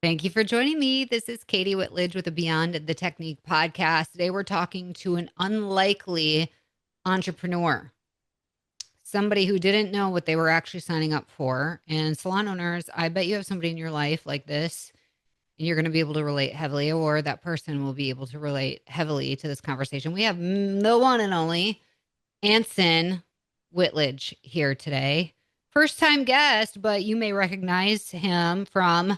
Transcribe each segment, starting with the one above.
Thank you for joining me. This is Kati Whitledge with the Beyond the Technique podcast. Today we're talking to an unlikely entrepreneur, somebody who didn't know what they were actually signing up for. And salon owners, I bet you have somebody in your life like this, and you're going to be able to relate heavily, or that person will be able to relate heavily to this conversation. We have the one and only Anson Whitledge here today. First time guest, but you may recognize him from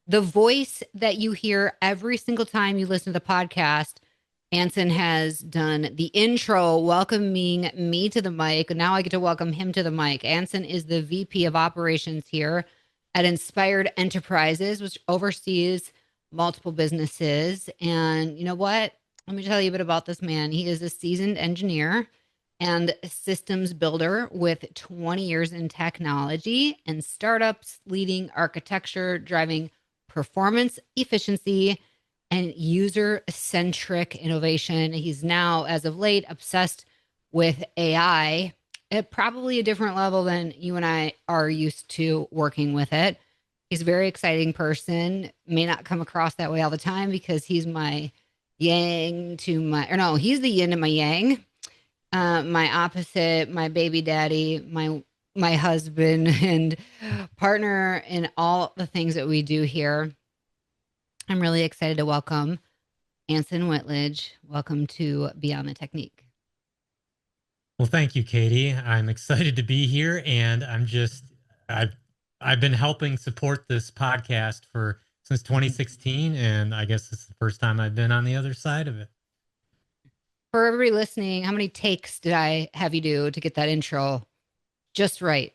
the voice that you hear every single time you listen to the podcast. Anson has done the intro welcoming me to the mic. Now I get to welcome him to the mic. Anson is the VP of operations here at Inspired Enterprises, which oversees multiple businesses. And you know what? Let me tell you a bit about this man. He is a seasoned engineer and systems builder with 20 years in technology and startups, leading architecture, driving performance, efficiency, and user-centric innovation. He's now, as of late, obsessed with AI at probably a different level than you and I are used to working with it. He's a very exciting person. May not come across that way all the time because he's my yang to my, or no, he's the yin to my yang. My opposite, my baby daddy, my husband and partner in all the things that we do here. I'm really excited to welcome Anson Whitledge. Welcome to Beyond the Technique. Well, thank you, Kati. I'm excited to be here, and I've been helping support this podcast since 2016, and I guess this is the first time I've been on the other side of it. For everybody listening, how many takes did I have you do to get that intro just right?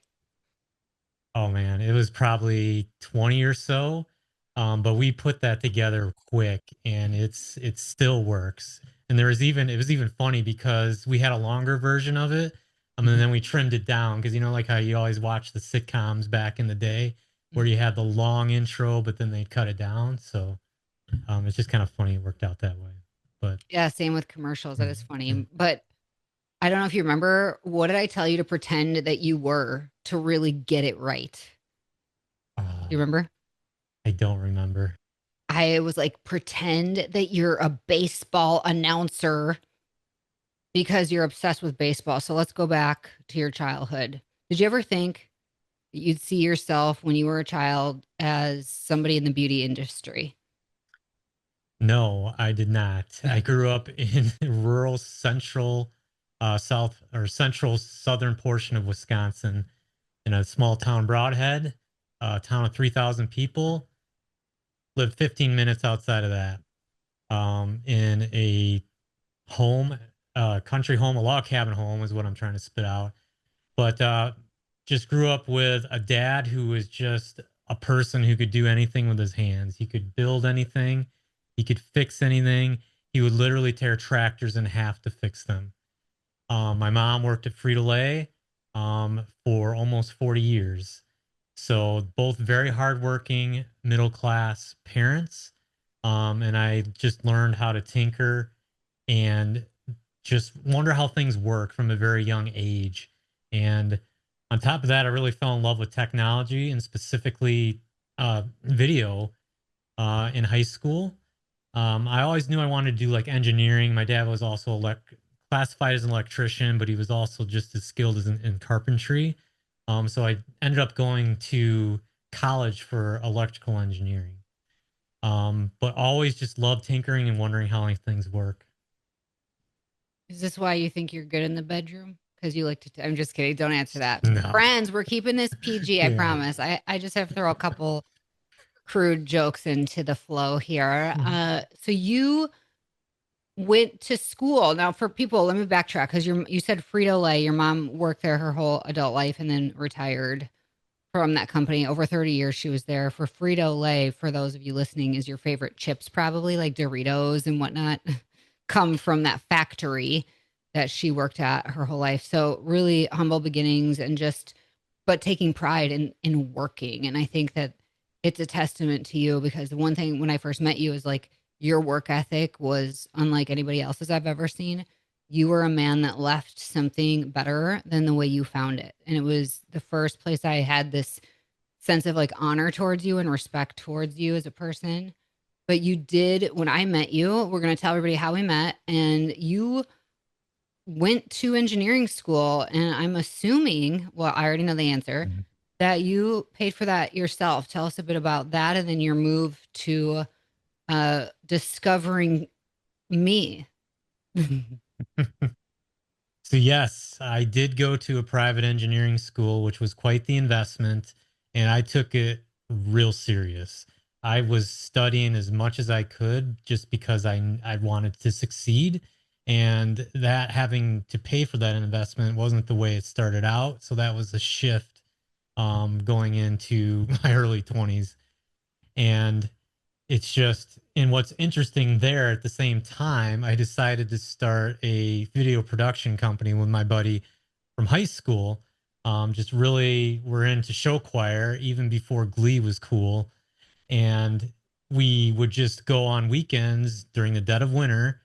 Oh man, it was probably 20 or so, but we put that together quick, and it still works. And it was even funny because we had a longer version of it, and then we trimmed it down because like how you always watch the sitcoms back in the day where you had the long intro, but then they'd cut it down. So it's just kind of funny it worked out that way. But yeah, same with commercials. That is funny. But I don't know if you remember, what did I tell you to pretend that you were to really get it right? You remember? I don't remember. I was like, pretend that you're a baseball announcer because you're obsessed with baseball. So let's go back to your childhood. Did you ever think that you'd see yourself when you were a child as somebody in the beauty industry? No, I did not. I grew up in rural central south or central southern portion of Wisconsin in a small town, Broadhead, a town of 3,000 people. Lived 15 minutes outside of that, in a home, country home, a log cabin home is what I'm trying to spit out. But just grew up with a dad who was just a person who could do anything with his hands. He could build anything. He could fix anything. He would literally tear tractors in half to fix them. My mom worked at Frito-Lay for almost 40 years. So both very hardworking, middle-class parents. And I just learned how to tinker and just wonder how things work from a very young age. And on top of that, I really fell in love with technology and specifically video in high school. I always knew I wanted to do like engineering. My dad was also classified as an electrician, but he was also just as skilled as in carpentry. So I ended up going to college for electrical engineering. But always just loved tinkering and wondering how things work. Is this why you think you're good in the bedroom? Because you like to, I'm just kidding. Don't answer that. No. Friends, we're keeping this PG, I promise. I just have to throw a couple crude jokes into the flow here. So you went to school. Now for people, let me backtrack because you said Frito-Lay, your mom worked there her whole adult life and then retired from that company. Over 30 years she was there. For Frito-Lay, for those of you listening, is your favorite chips probably like Doritos and whatnot come from that factory that she worked at her whole life. So really humble beginnings and just, but taking pride in working. And I think that it's a testament to you because the one thing when I first met you is like your work ethic was unlike anybody else's I've ever seen. You were a man that left something better than the way you found it. And it was the first place I had this sense of like honor towards you and respect towards you as a person. But you did, when I met you, we're going to tell everybody how we met, and you went to engineering school. And I'm assuming, well, I already know the answer, Mhm. that you paid for that yourself. Tell us a bit about that and then your move to discovering me. So yes, I did go to a private engineering school, which was quite the investment, and I took it real serious. I was studying as much as I could just because I wanted to succeed, and that having to pay for that investment wasn't the way it started out. So that was a shift going into my early 20s. And it's just, and what's interesting there at the same time, I decided to start a video production company with my buddy from high school. Just really, we're into show choir even before Glee was cool. And we would just go on weekends during the dead of winter,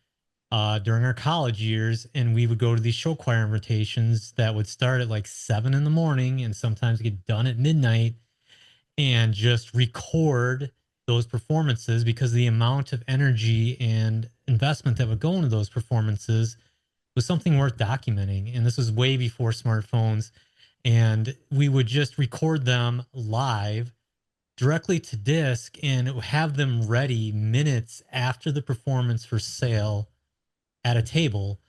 during our college years, and we would go to these show choir invitations that would start at like 7 in the morning and sometimes get done at midnight, and just record those performances because the amount of energy and investment that would go into those performances was something worth documenting. And this was way before smartphones. And we would just record them live directly to disc and have them ready minutes after the performance for sale at a table.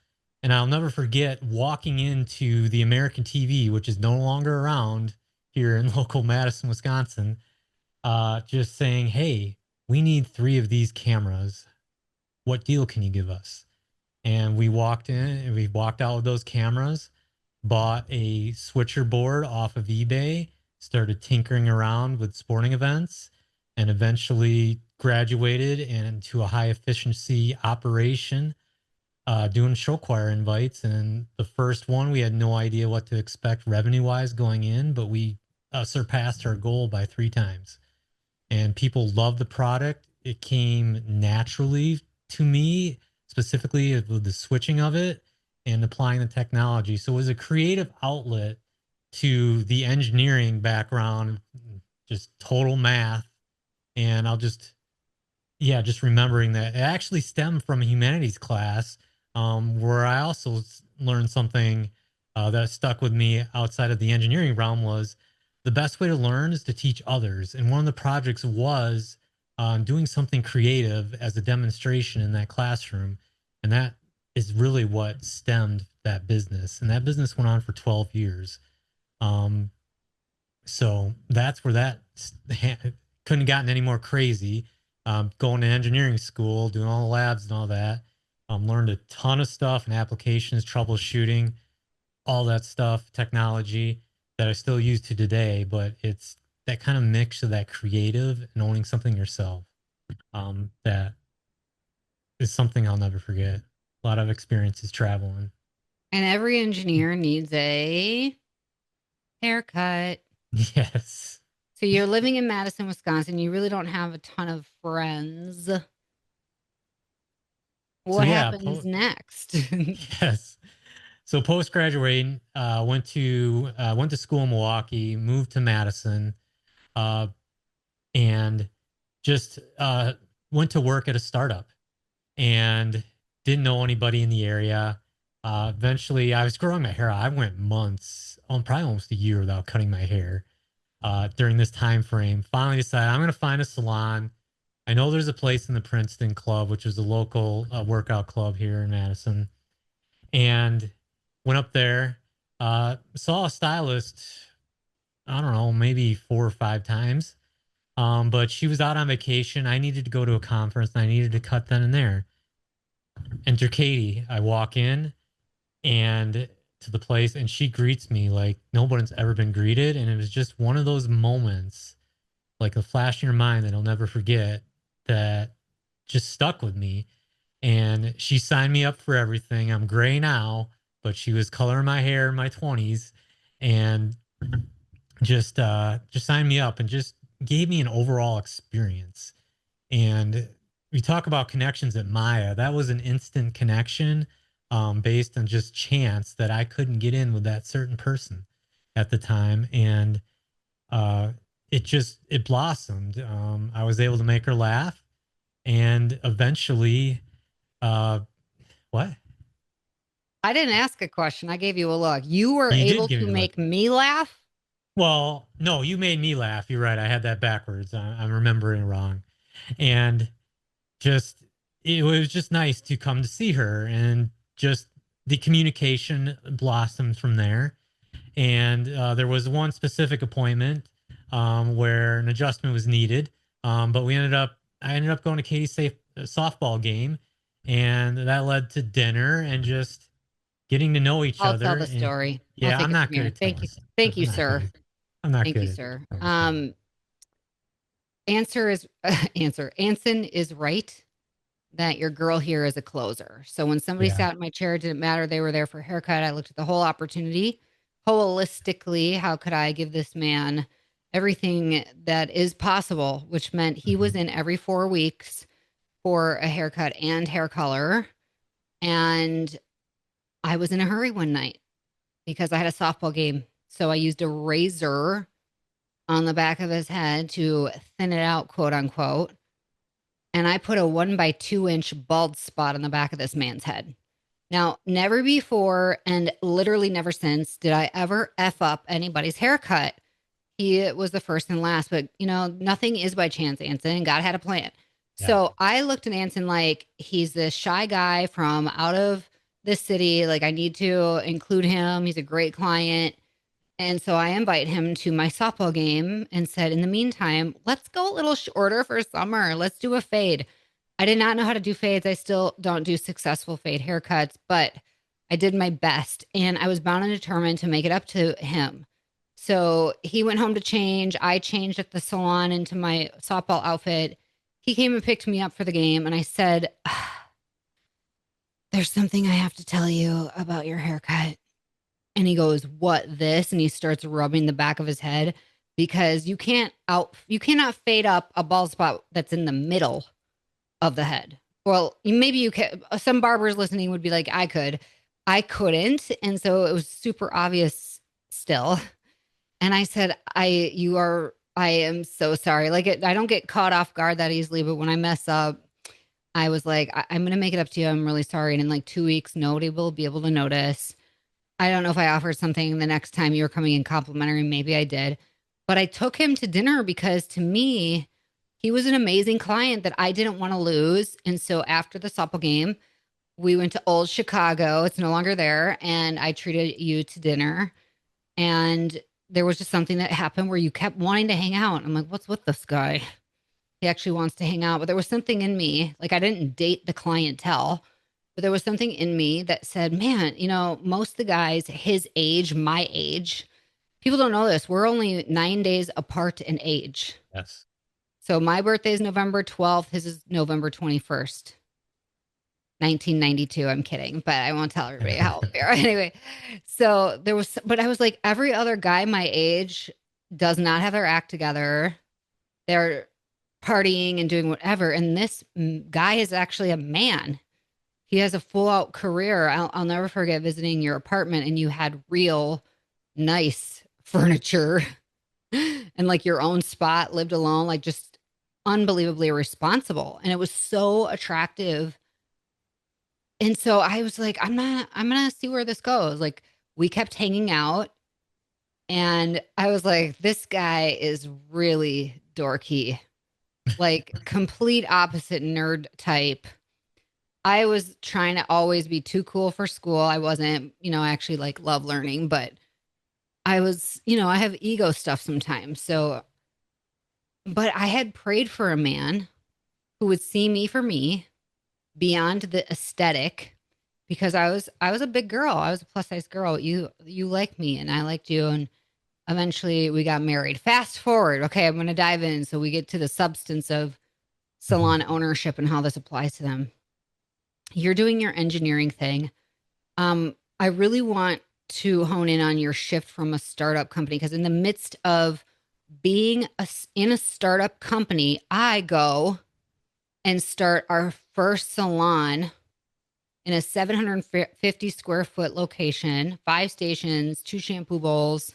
And I'll never forget walking into the American TV, which is no longer around here in local Madison, Wisconsin, just saying, "Hey, we need 3 of these cameras. What deal can you give us?" And we walked in and we walked out with those cameras, bought a switcher board off of eBay, started tinkering around with sporting events, and eventually graduated into a high efficiency operation, doing show choir invites. And the first one, we had no idea what to expect revenue wise going in, but we surpassed our goal by 3 times, and people love the product. It came naturally to me, specifically with the switching of it and applying the technology. So it was a creative outlet to the engineering background, just total math. And I'll just, yeah, just remembering that it actually stemmed from a humanities class, where I also learned something that stuck with me outside of the engineering realm was the best way to learn is to teach others. And one of the projects was doing something creative as a demonstration in that classroom. And that is really what stemmed that business. And that business went on for 12 years. Um, so that's where that couldn't have gotten any more crazy. Going to engineering school, doing all the labs and all that. Learned a ton of stuff and applications, troubleshooting, all that stuff, technology that I still use to today. But it's that kind of mix of that creative and owning something yourself. That is something I'll never forget. A lot of experiences traveling. And every engineer needs a haircut. Yes. So you're living in Madison, Wisconsin. You really don't have a ton of friends. So What yeah, happens next? yes. So post graduating, went to school in Milwaukee, moved to Madison, uh, and just went to work at a startup, and didn't know anybody in the area. Eventually, I was growing my hair out. I went months, probably almost a year without cutting my hair. During this time frame, finally decided I'm going to find a salon. I know there's a place in the Princeton Club, which is a local workout club here in Madison, and went up there. Saw a stylist, I don't know, maybe 4 or 5 times. But she was out on vacation. I needed to go to a conference and I needed to cut then and there. Enter Katie. I walk in and to the place, and she greets me like nobody's ever been greeted. And it was just one of those moments, like a flash in your mind that I'll never forget, that just stuck with me. And she signed me up for everything. I'm gray now, but she was coloring my hair in my 20s, and just signed me up and just gave me an overall experience. And we talk about connections at Maya. That was an instant connection, based on just chance that I couldn't get in with that certain person at the time. And uh, it blossomed. I was able to make her laugh, and eventually, uh, what? I didn't ask a question. I gave you a look. You were You did able give to me a look. make me laugh. Well, no, you made me laugh. You're right. I had that backwards. I'm remembering wrong. And just, it was just nice to come to see her, and just the communication blossomed from there. And there was one specific appointment where an adjustment was needed. But I ended up going to Katie's softball game, and that led to dinner and just getting to know each I'll tell other. the And story. I'll yeah, take I'm it from not good here. at Thank telling you. stuff. Thank I'm you, not sir. good. I'm not Thank you, good at sir. telling stories. Answer is answer. Anson is right that your girl here is a closer. So when somebody Yeah. sat in my chair, it didn't matter. They were there for a haircut. I looked at the whole opportunity holistically. How could I give this man everything that is possible? Which meant he was Mhm. in every 4 weeks for a haircut and hair color. And I was in a hurry one night because I had a softball game. So I used a razor on the back of his head to thin it out, quote unquote. And I put a 1 by 2 inch bald spot on the back of this man's head. Now, never before and literally never since did I ever F up anybody's haircut. He was the first and last, but nothing is by chance, Anson. God had a plan. Yeah. So I looked at Anson like he's this shy guy from out of the city. Like I need to include him. He's a great client. And so I invite him to my softball game and said, in the meantime, let's go a little shorter for summer. Let's do a fade. I did not know how to do fades. I still don't do successful fade haircuts, but I did my best and I was bound and determined to make it up to him. So he went home to change. I changed at the salon into my softball outfit. He came and picked me up for the game and I said, there's something I have to tell you about your haircut. And he goes, "What this?" And he starts rubbing the back of his head because you cannot fade up a bald spot that's in the middle of the head. Well, maybe you can. Some barbers listening would be like, I could. I couldn't. And so it was super obvious still. And I said, I am so sorry. Like I don't get caught off guard that easily, but when I mess up, I was like, I'm going to make it up to you. I'm really sorry. And in like 2 weeks, nobody will be able to notice. I don't know if I offered something the next time you were coming in complimentary. Maybe I did. But I took him to dinner because to me, he was an amazing client that I didn't want to lose. And so after the softball game, we went to Old Chicago. It's no longer there. And I treated you to dinner. And there was just something that happened where you kept wanting to hang out. I'm like, what's with this guy? He actually wants to hang out. But there was something in me, like I didn't date the clientele, but there was something in me that said, man, most of the guys his age, my age, people don't know this. We're only 9 days apart in age. Yes. So my birthday is November 12th. His is November 21st, 1992. I'm kidding, but I won't tell everybody how old we are. Anyway, so but I was like, every other guy my age does not have their act together. They're partying and doing whatever. And this guy is actually a man. He has a full out career. I'll never forget visiting your apartment and you had real nice furniture and like your own spot, lived alone, like just unbelievably responsible. And it was so attractive. And so I was like, I'm going to see where this goes. Like we kept hanging out and I was like, this guy is really dorky, like complete opposite nerd type. I was trying to always be too cool for school. I wasn't, I actually like love learning, but I was, I have ego stuff sometimes. So, but I had prayed for a man who would see me for me beyond the aesthetic because I was a big girl. I was a plus size girl. You liked me and I liked you. And eventually we got married. Fast forward. Okay. I'm going to dive in. So we get to the substance of Mhm. salon ownership and how this applies to them. You're doing your engineering thing. I really want to hone in on your shift from a startup company because in the midst of being in a startup company, I go and start our first salon in a 750 square foot location, 5 stations, 2 shampoo bowls.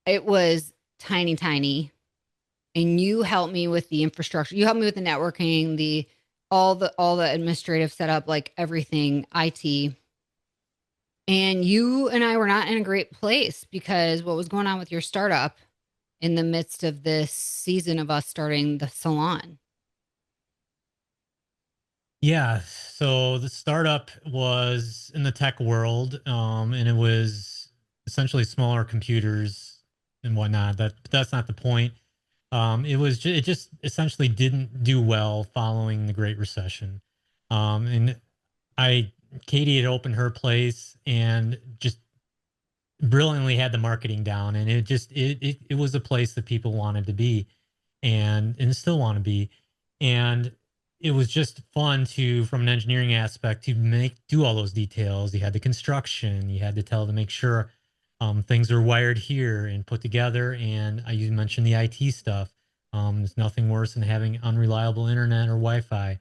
It was tiny, tiny, and you helped me with the infrastructure. You helped me with the networking, the all the administrative setup, like everything, IT. And you and I were not in a great place because what was going on with your startup in the midst of this season of us starting the salon. Yeah, so the startup was in the tech world, and it was essentially smaller computers and whatnot. That's not the point. It just essentially didn't do well following the Great Recession. And I Katie had opened her place and just brilliantly had the marketing down, and it was a place that people wanted to be, and still want to be. And it was just fun to, from an engineering aspect, to make do all those details. You had the construction, you had to tell to make sure things are wired here and put together. And you mentioned the IT stuff. There's nothing worse than having unreliable internet or Wi-Fi,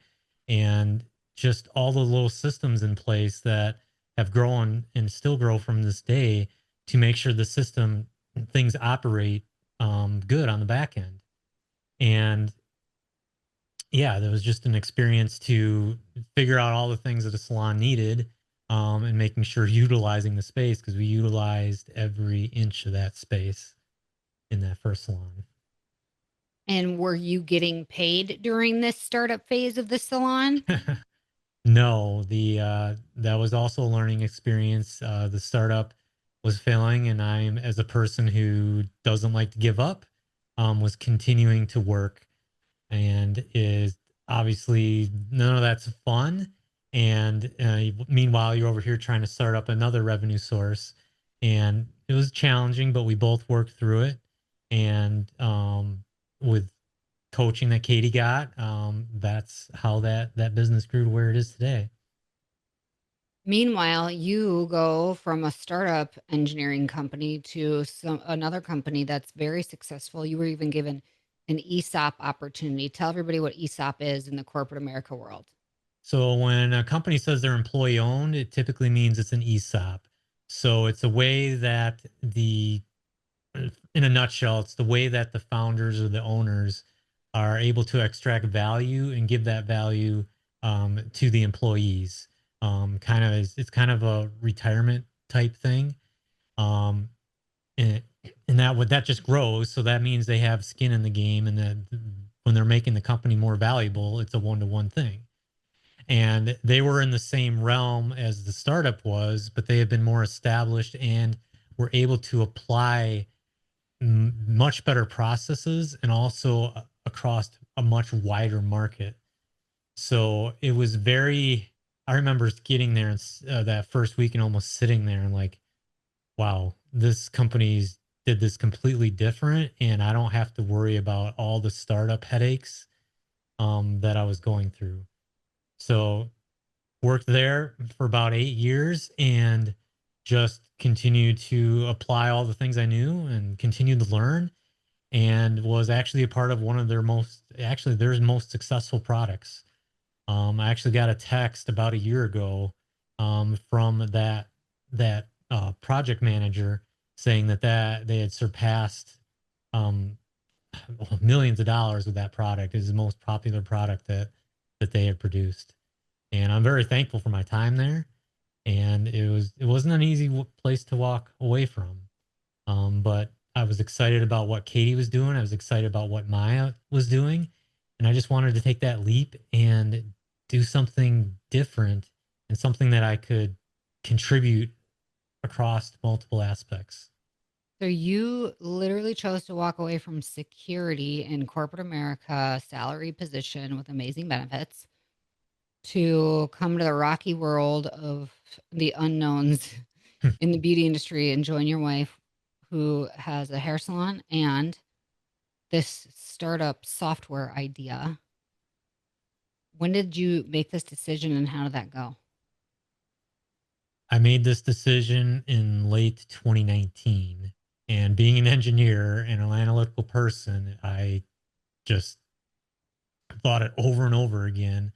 and just all the little systems in place that have grown and still grow from this day to make sure the system things operate good on the back end. And yeah, there was just an experience to figure out all the things that a salon needed, and making sure utilizing the space, because we utilized every inch of that space in that first salon. And were you getting paid during this startup phase of the salon? No, the that was also a learning experience. The startup was failing, and I'm, as a person who doesn't like to give up, was continuing to work, and is obviously none of that's fun. And meanwhile, you're over here trying to start up another revenue source, and it was challenging, but we both worked through it. And with coaching that Katie got, that's how that business grew to where it is today. Meanwhile, you go from a startup engineering company to another company that's very successful. You were even given an ESOP opportunity. Tell everybody what ESOP is in the corporate America world. So when a company says they're employee owned, it typically means it's an ESOP. So it's a way that in a nutshell, it's the way that the founders or the owners are able to extract value and give that value to the employees. It's kind of a retirement type thing. Um, and that just grows. So that means they have skin in the game, and that when they're making the company more valuable, it's a one-to-one thing. And they were in the same realm as the startup was, but they have been more established and were able to apply much better processes, and also across a much wider market. So it was very, I remember getting there and that first week and almost sitting there and like, wow, this company's did this completely different, and I don't have to worry about all the startup headaches that I was going through. So worked there for about 8 years and just continued to apply all the things I knew and continued to learn, and was actually a part of one of their most successful products. I actually got a text about a year ago from that project manager saying that they had surpassed um, millions of dollars with that product. It is the most popular product that they had produced, and I'm very thankful for my time there. And it wasn't an easy place to walk away from. But I was excited about what Katie was doing. I was excited about what Maya was doing. And I just wanted to take that leap and do something different, and something that I could contribute across multiple aspects. So you literally chose to walk away from security in corporate America, salary position with amazing benefits, to come to the rocky world of the unknowns in the beauty industry and join your wife, who has a hair salon and this startup software idea. When did you make this decision and how did that go? I made this decision in late 2019. And being an engineer and an analytical person, I just thought it over and over again.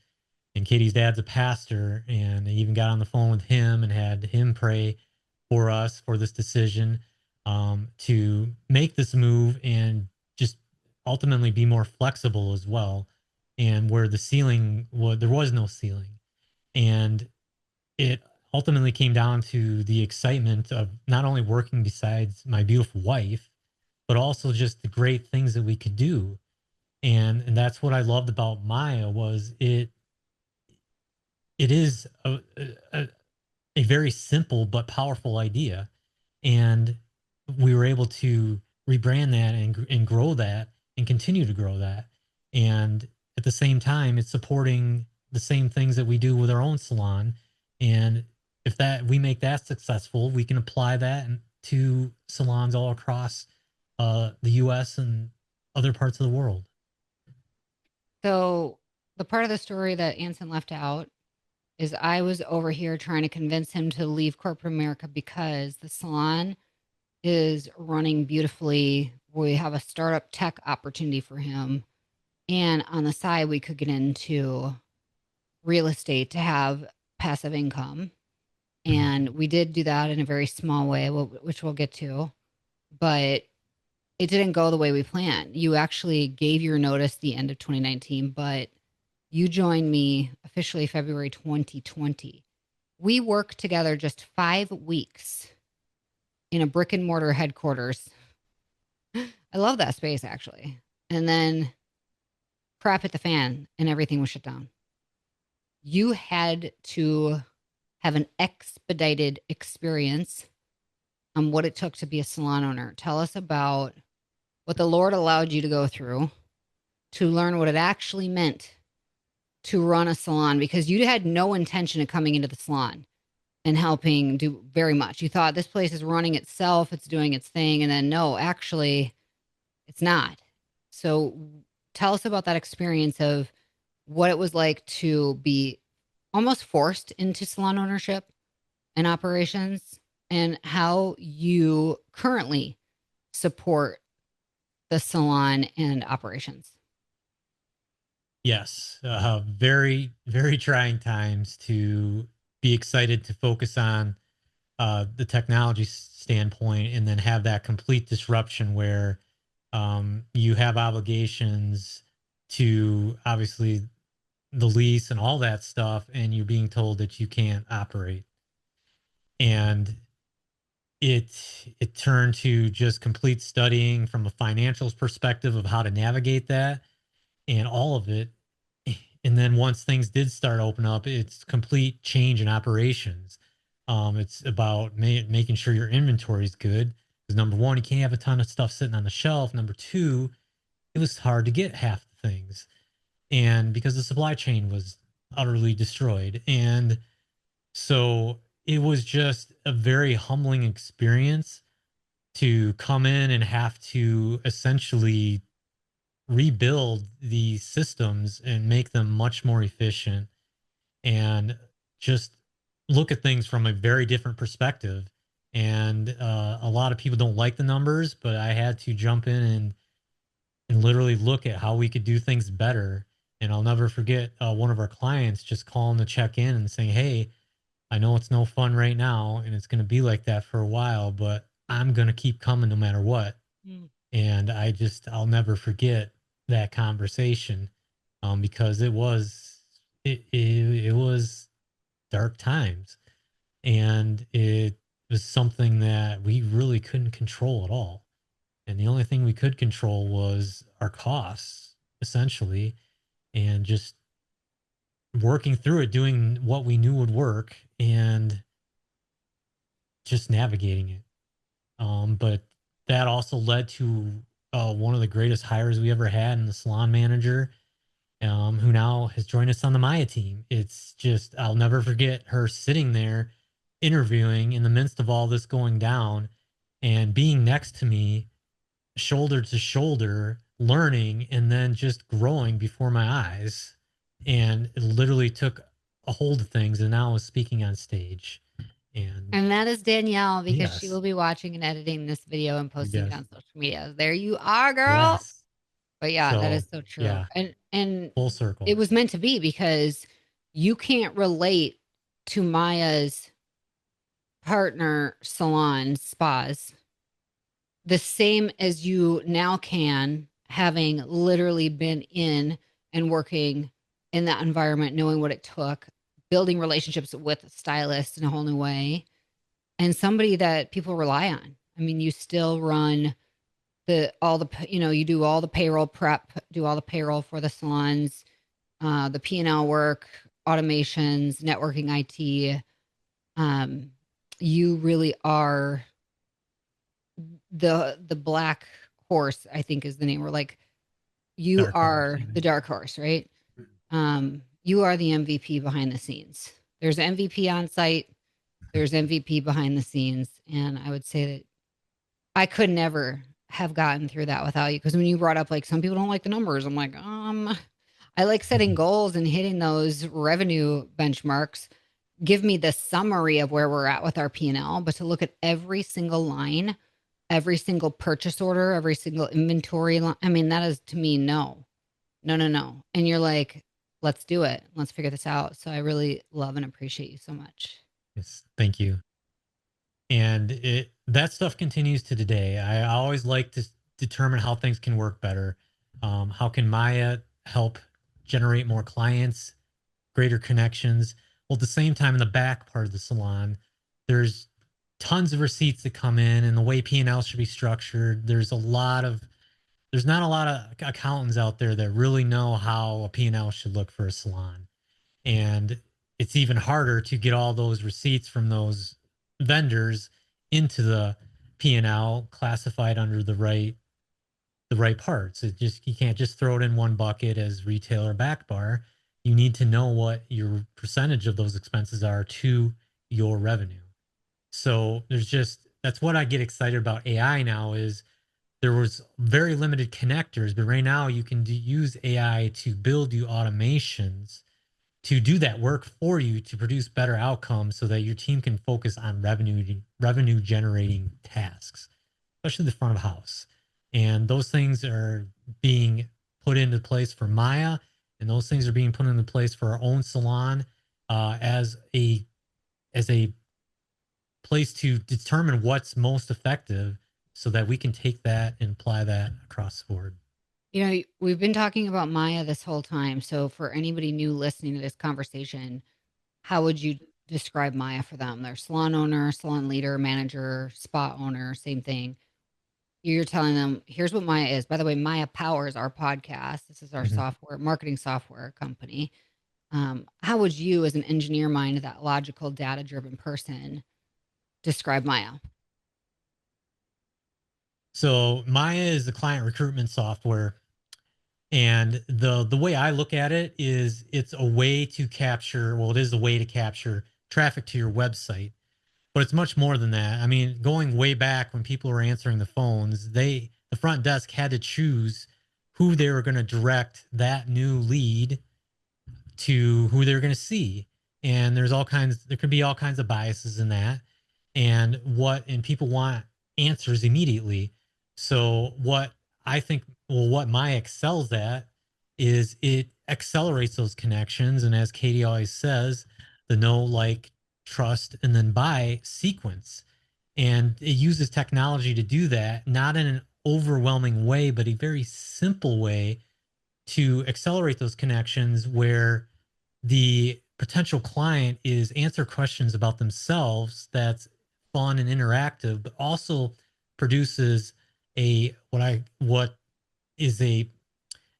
And Katie's dad's a pastor, and I even got on the phone with him and had him pray for us for this decision. to make this move and just ultimately be more flexible as well. And where the ceiling, well, there was no ceiling. And it ultimately came down to the excitement of not only working besides my beautiful wife, but also just the great things that we could do. And that's what I loved about Maya was it is a, a very simple but powerful idea. And we were able to rebrand that and grow that and continue to grow that. And at the same time, it's supporting the same things that we do with our own salon. And if that we make that successful, we can apply that to salons all across the US and other parts of the world. So the part of the story that Anson left out is I was over here trying to convince him to leave corporate America because the salon is running beautifully. We have a startup tech opportunity for him. And on the side, we could get into real estate to have passive income. Mhm. And we did do that in a very small way, which we'll get to. But it didn't go the way we planned. You actually gave your notice the end of 2019, but you joined me officially February 2020. We worked together just 5 weeks in a brick and mortar headquarters. I love that space actually. And then crap hit the fan and everything was shut down. You had to have an expedited experience on what it took to be a salon owner. Tell us about what the Lord allowed you to go through to learn what it actually meant to run a salon because you had no intention of coming into the salon and helping do very much. You thought this place is running itself, it's doing its thing, and then no, actually, it's not. So tell us about that experience of what it was like to be almost forced into salon ownership and operations and how you currently support the salon and operations. Yes, very, very trying times to be excited to focus on the technology standpoint and then have that complete disruption where you have obligations to obviously the lease and all that stuff, and you're being told that you can't operate. And it turned to just complete studying from a financials perspective of how to navigate that and all of it. And then once things did start open up, it's complete change in operations. It's about making sure your inventory is good. Because number one, you can't have a ton of stuff sitting on the shelf. Number two, it was hard to get half the things, and because the supply chain was utterly destroyed, and so it was just a very humbling experience to come in and have to essentially rebuild the systems and make them much more efficient and just look at things from a very different perspective. And a lot of people don't like the numbers, but I had to jump in and literally look at how we could do things better. And I'll never forget one of our clients just calling to check in and saying, "Hey, I know it's no fun right now, and it's going to be like that for a while, but I'm going to keep coming no matter what." Mm. And I'll never forget that conversation, because it was dark times, and it was something that we really couldn't control at all. And the only thing we could control was our costs, essentially, and just working through it, doing what we knew would work, and just navigating it. But that also led to one of the greatest hires we ever had in the salon manager, who now has joined us on the Maya team. It's just, I'll never forget her sitting there interviewing in the midst of all this going down and being next to me, shoulder to shoulder, learning and then just growing before my eyes. And it literally took a hold of things and now is speaking on stage. And And that is Danielle because she yes, will be watching and editing this video and posting it yes, on social media. There you are, girl. yes. But yeah, that So is so true. yeah, And full it circle. was meant to be because you can't relate to Maya's partner salon spas the same as you now can, having literally been in and working in that environment, knowing what it took, building relationships with stylists in a whole new way, and somebody that people rely on. I mean, you still run you do all the payroll prep, do all the payroll for the salons, the P&L work, automations, networking, IT. Um, you really are the black horse, I think is the name. We're like, you Dark horse. are the dark horse, right? You are the MVP behind the scenes. There's MVP on site, there's MVP behind the scenes. And I would say that I could never have gotten through that without you. Because when you brought up like some people don't like the numbers, I'm like, I like setting goals and hitting those revenue benchmarks. Give me the summary of where we're at with our P&L, but to look at every single line, every single purchase order, every single inventory line, I mean, that is to me, no, no, no, no. And you're like, let's do it. Let's figure this out. So I really love and appreciate you so much. Yes, thank you. And that stuff continues to today. I always like to determine how things can work better. How can Maya help generate more clients, greater connections? Well, at the same time, in the back part of the salon, there's tons of receipts that come in, and the way P&L should be structured. There's not a lot of accountants out there that really know how a P&L should look for a salon. And it's even harder to get all those receipts from those vendors into the P&L classified under the right parts. It just, you can't just throw it in one bucket as retailer back bar. You need to know what your percentage of those expenses are to your revenue. So that's what I get excited about AI now is there was very limited connectors, but right now you can use AI to build you automations to do that work for you to produce better outcomes so that your team can focus on revenue generating tasks, especially the front of house. And those things are being put into place for Maya, and those things are being put into place for our own salon as a place to determine what's most effective so that we can take that and apply that across the board. You know, we've been talking about Maya this whole time. So for anybody new listening to this conversation, how would you describe Maya for them? They're salon owner, salon leader, manager, spa owner, same thing. You're telling them, here's what Maya is. By the way, Maya powers our podcast. This is our Mhm. software, marketing software company. How would you, as an engineer mind, that logical, data driven person, describe Maya? So Maya is the client recruitment software. And the way I look at it is it's a way to capture, well, it is a way to capture traffic to your website, but it's much more than that. I mean, going way back when people were answering the phones, the front desk had to choose who they were going to direct that new lead to who they're going to see. And there could be all kinds of biases in that. And people want answers immediately. So what my excels at is it accelerates those connections. And as Katie always says, the know, like, trust, and then buy sequence. And it uses technology to do that, not in an overwhelming way, but a very simple way to accelerate those connections where the potential client is answer questions about themselves that's fun and interactive, but also produces what is a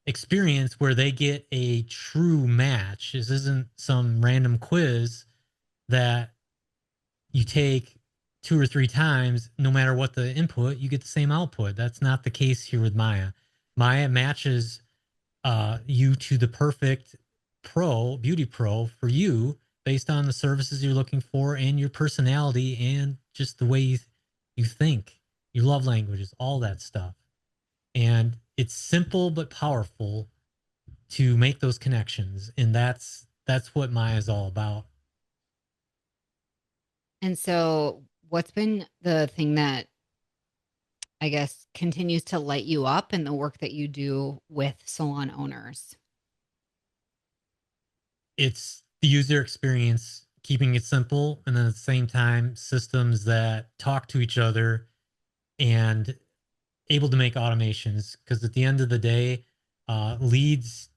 experience where they get a true match. This isn't some random quiz that you take two or three times. No matter what the input, you get the same output. That's not the case here with Maya. Maya matches you to the perfect beauty pro for you based on the services you're looking for and your personality and just the way you think, your love languages, all that stuff. And it's simple but powerful to make those connections. And that's what Maya is all about. And so, what's been the thing that I guess continues to light you up in the work that you do with salon owners? It's the user experience, keeping it simple, and then at the same time, systems that talk to each other and able to make automations, because at the end of the day, leads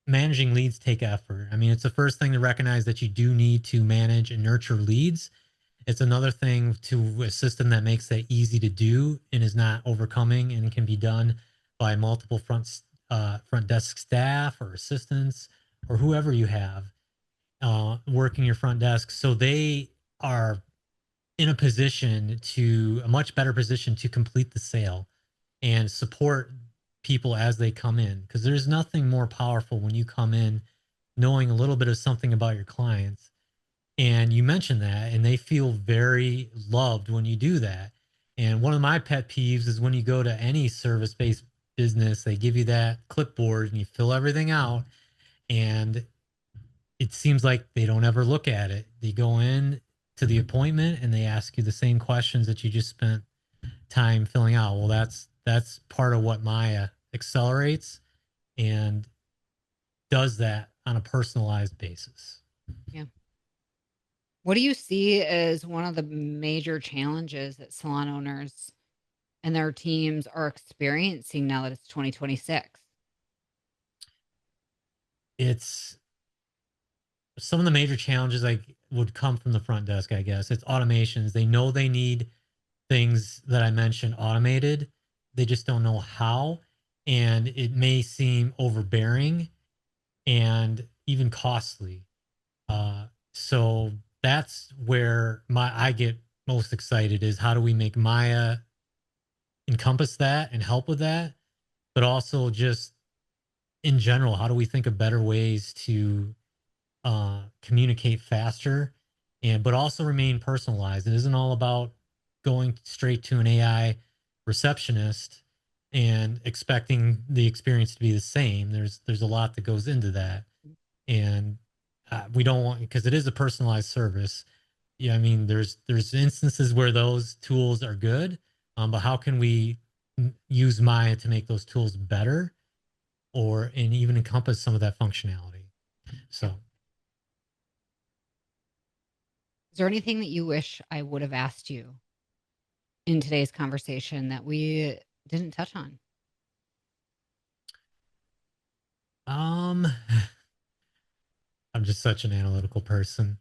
managing leads take effort. I mean, it's the first thing to recognize that you do need to manage and nurture leads. It's another thing to a system that makes that easy to do and is not overcoming and can be done by multiple front desk staff or assistants or whoever you have working your front desk. So they are in a much better position to complete the sale and support people as they come in, because there's nothing more powerful when you come in knowing a little bit of something about your clients, and you mention that and they feel very loved when you do that. And one of my pet peeves is when you go to any service based business, they give you that clipboard and you fill everything out, and it seems like they don't ever look at it. They go in to the appointment and they ask you the same questions that you just spent time filling out. Well, that's part of what Maya accelerates and does that on a personalized basis. Yeah. What do you see as one of the major challenges that salon owners and their teams are experiencing now that it's 2026? It's some of the major challenges like would come from the front desk, I guess. It's automations. They know they need things that I mentioned automated. They just don't know how. And it may seem overbearing and even costly. So that's where I get most excited is how do we make Maya encompass that and help with that, but also just in general, how do we think of better ways to communicate faster and but also remain personalized? It isn't all about going straight to an AI receptionist and expecting the experience to be the same. There's a lot that goes into that, and we don't want, because it is a personalized service. Yeah, I mean, there's instances where those tools are good, but how can we use Maya to make those tools better, or and even encompass some of that functionality? Yeah. So, Is there anything that you wish I would have asked you in today's conversation that we didn't touch on? um, I'm just such an analytical person.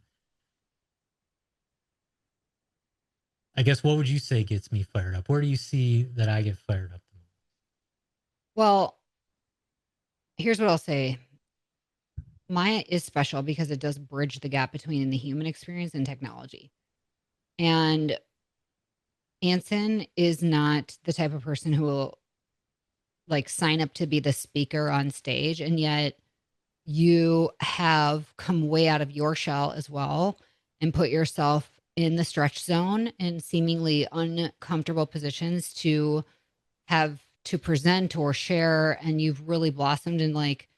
I guess what would you say gets me fired up? Where do you see that I get fired up the most? Well, here's what I'll say. Maya is special because it does bridge the gap between the human experience and technology. And Anson is not the type of person who will like sign up to be the speaker on stage. And yet you have come way out of your shell as well and put yourself in the stretch zone and seemingly uncomfortable positions to have to present or share. And you've really blossomed and like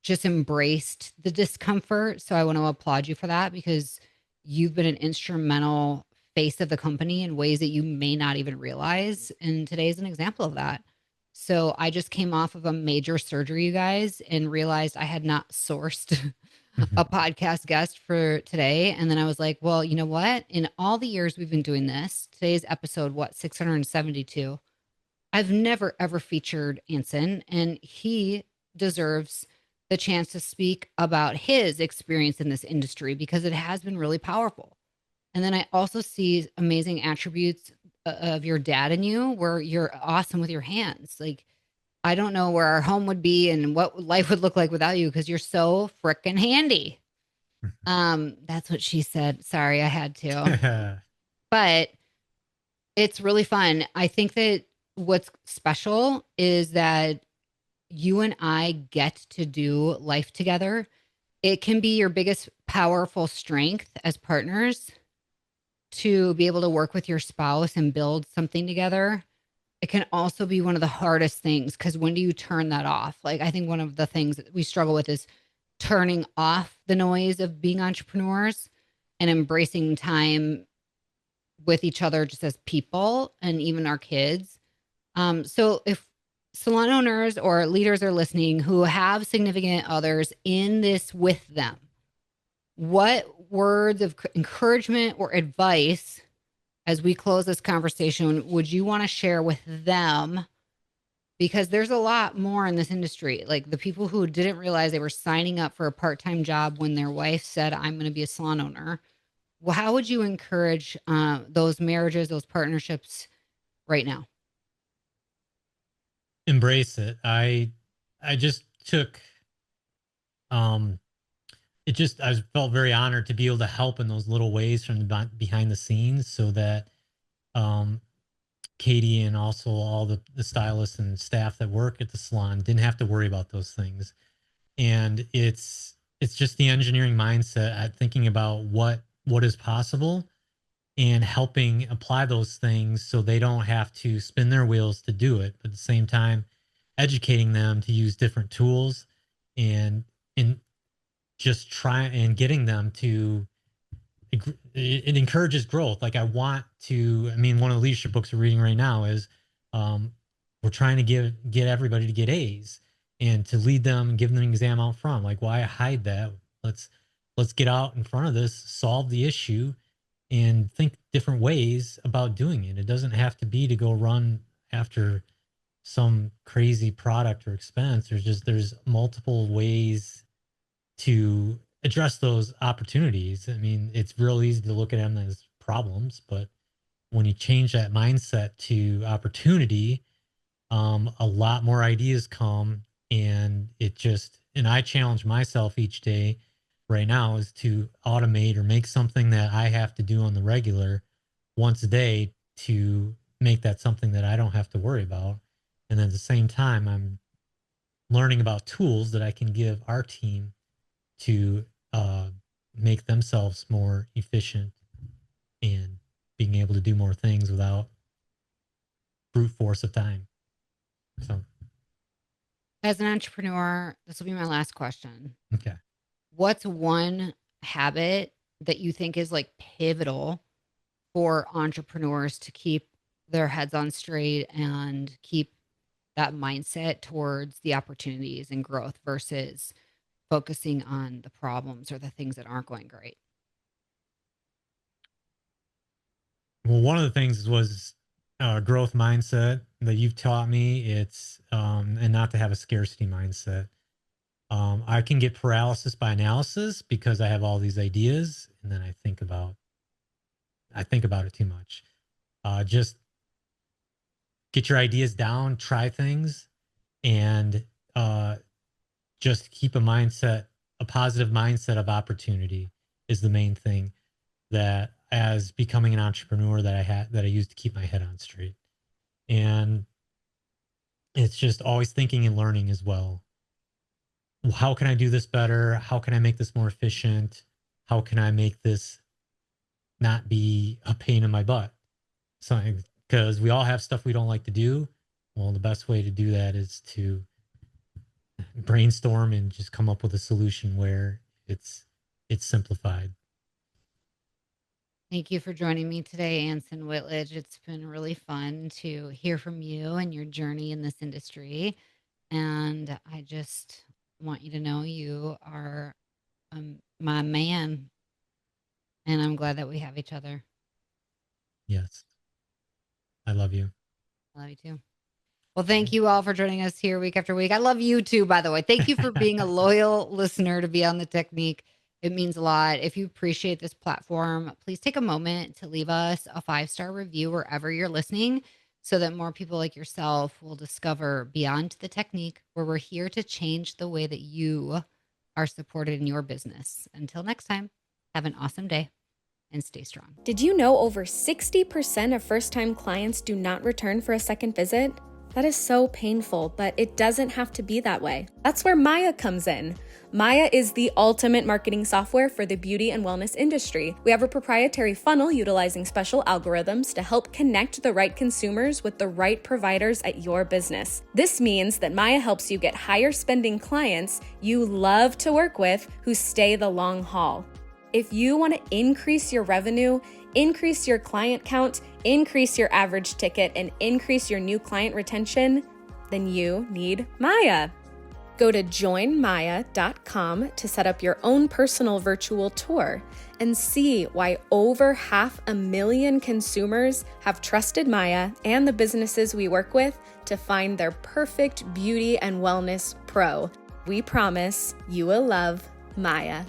just embraced the discomfort. So I want to applaud you for that because you've been an instrumental face of the company in ways that you may not even realize. And today is an example of that. So I just came off of a major surgery, you guys, and realized I had not sourced a podcast guest for today. And then I was like, well, you know what? In all the years we've been doing this, today's episode, what, 672? I've never ever featured Anson, and he deserves the chance to speak about his experience in this industry because it has been really powerful. And then I also see amazing attributes of your dad in you where you're awesome with your hands. Like, I don't know where our home would be and what life would look like without you because you're so freaking handy. That's what she said. Sorry, I had to. But it's really fun. I think that what's special is that you and I get to do life together. It can be your biggest powerful strength as partners to be able to work with your spouse and build something together. It can also be one of the hardest things because when do you turn that off? Like, I think one of the things that we struggle with is turning off the noise of being entrepreneurs and embracing time with each other just as people and even our kids. So if salon owners or leaders are listening who have significant others in this with them, what words of encouragement or advice as we close this conversation would you want to share with them because there's a lot more in this industry. Like the people who didn't realize they were signing up for a part-time job when their wife said, I'm going to be a salon owner. Well, how would you encourage those marriages, those partnerships right now? Embrace it. I just took um I felt very honored to be able to help in those little ways from the behind the scenes, so that um Katie and also all the stylists and staff that work at the salon didn't have to worry about those things. And it's just the engineering mindset at thinking about what is possible and helping apply those things so they don't have to spin their wheels to do it, but at the same time educating them to use different tools, and and just try and getting them to it encourages growth. Like I want to, I mean, one of the leadership books we're reading right now is um, we're trying to get everybody to get A's and to lead them and give them an exam out front. Like, why hide that? Let's let's get out in front of this, solve the issue, and think different ways about doing it. It doesn't have to be to go run after some crazy product or expense. There's multiple ways to address those opportunities. I mean, it's real easy to look at them as problems, but when you change that mindset to opportunity, a lot more ideas come, and and I challenge myself each day right now is to automate or make something that I have to do on the regular once a day to make that something that I don't have to worry about. And then at the same time, I'm learning about tools that I can give our team to uh, make themselves more efficient and being able to do more things without brute force of time. So, As an entrepreneur, this will be my last question. okay. What's one habit that you think is like pivotal for entrepreneurs to keep their heads on straight and keep that mindset towards the opportunities and growth versus focusing on the problems or the things that aren't going great? Well, one of the things was growth mindset that you've taught me. And not to have a scarcity mindset. I can get paralysis by analysis because I have all these ideas, and then I think about it too much. Just get your ideas down, try things, and just keep a positive mindset of opportunity is the main thing that as becoming an entrepreneur that I used to keep my head on straight. And it's just always thinking and learning as well. How can I do this better? How can I make this more efficient? How can I make this not be a pain in my butt? Something, because we all have stuff we don't like to do. Well, the best way to do that is to brainstorm and just come up with a solution where it's simplified. Thank you for joining me today, Anson Whitledge. It's been really fun to hear from you and your journey in this industry. And I just want you to know you are my man. And I'm glad that we have each other. Yes. I love you. I love you too. Well, thank you all for joining us here week after week. I love you too, by the way. Thank you for being a loyal listener to Beyond the Technique. It means a lot. If you appreciate this platform, please take a moment to leave us a 5-star review wherever you're listening so that more people like yourself will discover Beyond the Technique, where we're here to change the way that you are supported in your business. Until next time, have an awesome day and stay strong. Did you know over 60% of first-time clients do not return for a second visit? That is so painful, but it doesn't have to be that way. That's where Maya comes in. Maya is the ultimate marketing software for the beauty and wellness industry. We have a proprietary funnel utilizing special algorithms to help connect the right consumers with the right providers at your business. This means that Maya helps you get higher spending clients you love to work with who stay the long haul. If you want to increase your revenue, increase your client count, increase your average ticket, and increase your new client retention, then you need Maya. Go to joinmaya.com to set up your own personal virtual tour and see why over 500,000 consumers have trusted Maya and the businesses we work with to find their perfect beauty and wellness pro. We promise you will love Maya.